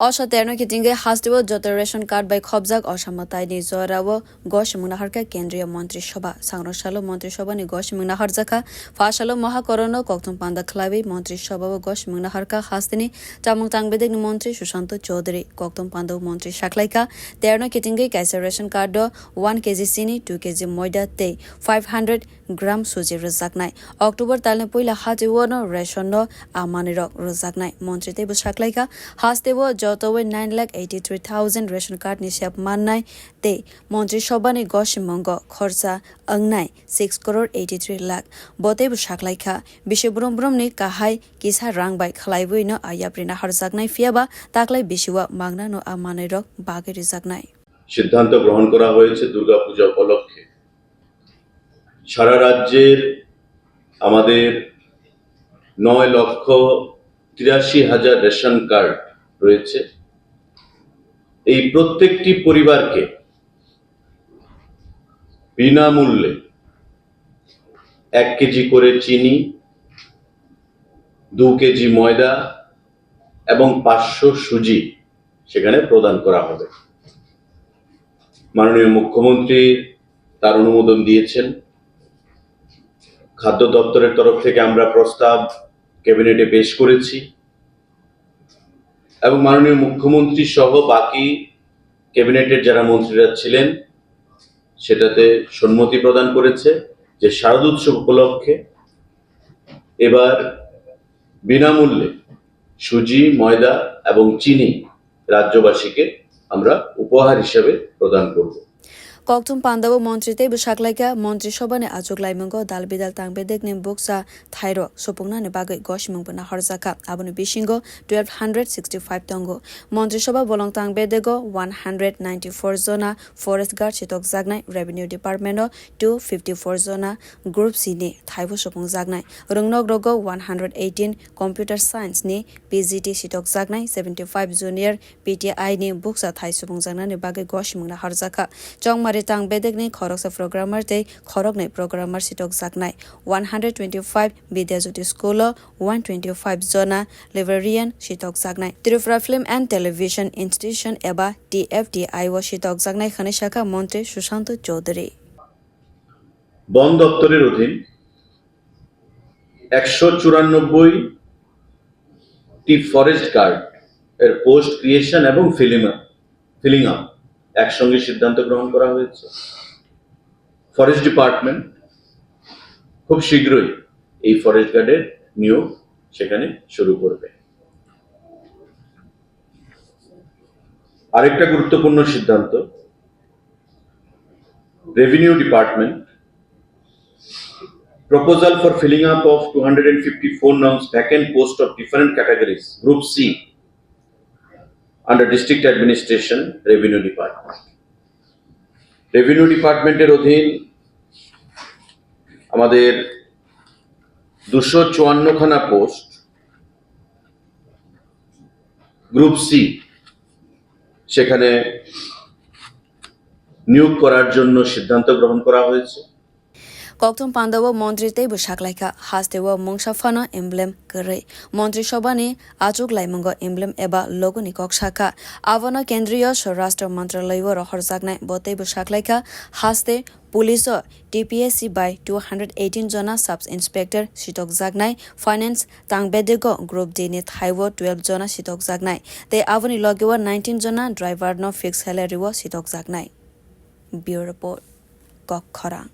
অসাধারণ কিtingwi haste joto ration card বাই khobjak অসামতাইনি জরাও gosimwng naharkha কেন্দ্রীয় মন্ত্রিসভা সালো মন্ত্রিসভানি gosimwng naharkha ফাশালো mahakaran kokthum panda khwlawi মন্ত্রিসভা gosimwng naharkha haste chamwng tang bedek montri Sushanta chowdhury kokthum panda montri saklaika terno kitingwi kaisa ration card 1 kg chini 2 kg moida te 500 gram suji rwna October তালনে পইলা হাজিওনো ration আমানিরক রুজাকনা মন্ত্রি তেব সাklaika haste joto 9,83,000 ration card নিশাব মাননাই তে মন্ত্রি সভানি gosimwng খরচা অংনাই 6 crore 83 lakh বতেব সাklaika বিশ্বব্রহ্মব্রহ্মনি কাহাই কিসা রাংবাই khwlawi no yapri naharkha ফিয়াবা তাকলাই বিশুয়া magnang no আমানিরক bagwi রিজাকনাই সিদ্ধান্ত গ্রহণ করা হয়েছে দুর্গাপূজা উপলক্ষে সারা রাজ্যের আমাদের 9,83,000 রেশন কার্ড রয়েছে। এই প্রত্যেকটি পরিবারকে বিনামূল্যে 1 কেজি করে চিনি, 2 কেজি ময়দা এবং 500 সুজি সেখানে প্রদান করা হবে। মাননীয় মুখ্যমন্ত্রী তার অনুমোদন দিয়েছেন। খাদ্য দপ্তরের তরফ থেকে আমরা প্রস্তাব ক্যাবিনেটে পেশ করেছি এবং মাননীয় মুখ্যমন্ত্রী সহ বাকি ক্যাবিনেটের যারা মন্ত্রীরা ছিলেন সেটাতে সম্মতি প্রদান করেছে যে শারদোৎসব উপলক্ষে এবার বিনামূল্যে সুজি, ময়দা এবং চিনি রাজ্যবাসীকে আমরা উপহার হিসেবে প্রদান করব। kokthum panda montri te saklaika মন্ত্রিসভানি আচুকলাইমঙ্গ দাল বিদাল tang bedek ni bukchathai supungna ni bagwi gosimwng naharkha aboni bisingo 1265 tongo মন্ত্রিসভা bolong tang bedego 194 jona forest guard sitok jagnai revenue department 254 jona group c ni thaibo supung jagnai rwna rogo 118 computer science ni pgt sitok jagnai 75 junior pti ni bukchathai supung jagnai ni bagwi gosimwng naharkha chongmari tang bedek ni khoroksa programmer te khoroknai programmer sitok jaknai 125 bidyajyoti school 125 jona rtion sitok jaknai Tripura Film and Television Institution eba TFTI o sitok jaknai khani sakha montri Sushanta chowdhury বন দপ্তরের অধীন 194 টি forest guard এর post creation এবং filling up একসঙ্গে সিদ্ধান্ত গ্রহণ করা হয়েছে। ফরেস্ট ডিপার্টমেন্ট খুব শীঘ্রই এই ফরেস্ট গার্ডের নিয়োগ সেখানে শুরু করবে। আরেকটা গুরুত্বপূর্ণ সিদ্ধান্ত, revenue department proposal for filling up of 254 norms vacant post of different categories group C under district administration revenue department ডিপার্টমেন্টের অধীন আমাদের 254 খানা পোস্ট গ্রুপ সি সেখানে নিয়োগ করার জন্য সিদ্ধান্ত গ্রহণ করা হয়েছে। kokthum panda montri te saklaika haste mungsafano emblem kare মন্ত্রিসভানি আচুকলাইমঙ্গ emblem eba logo ni kok sakha abono kendriyo স্বরাষ্ট্র মন্ত্রণালয় রহর জাগনাই বতে সাklaika haste police TPSC by 218 jona sub inspector sitok jagnai finance tang bedego group d ni thaiwo 12 jona sitok jagnai te avoni logiwa 19 jona driver no fixed salary wo sitok jagnai bureau report kokthum